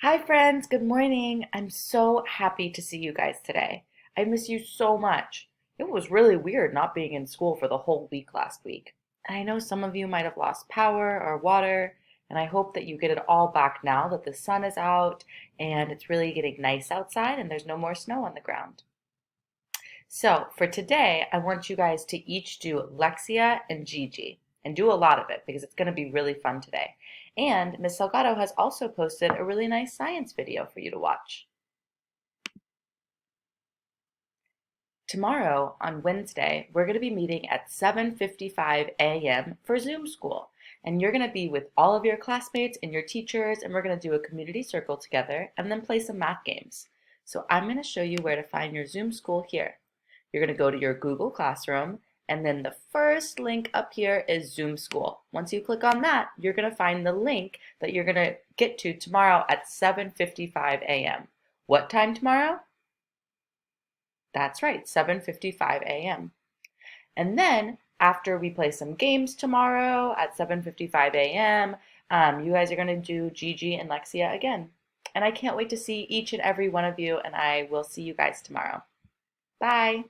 Hi, friends. Good morning. I'm so happy to see you guys today. I miss you so much. It was really weird not being in school for the whole week last week. And I know some of you might have lost power or water, and I hope that you get it all back now that the sun is out and it's really getting nice outside and there's no more snow on the ground. So, for today, I want you guys to each do Lexia and Gigi and do a lot of it because it's going to be really fun today. And Miss Salgado has also posted a really nice science video for you to watch. Tomorrow, on Wednesday, we're going to be meeting at 7:55 a.m. for Zoom school. And you're going to be with all of your classmates and your teachers, and we're going to do a community circle together and then play some math games. So I'm going to show you where to find your Zoom school here. You're going to go to your Google Classroom, and then the first link up here is Zoom School. Once you click on that, you're going to find the link that you're going to get to tomorrow at 7:55 a.m. What time tomorrow? That's right, 7:55 a.m. And then after we play some games tomorrow at 7:55 a.m., you guys are going to do Gigi and Lexia again. And I can't wait to see each and every one of you, and I will see you guys tomorrow. Bye.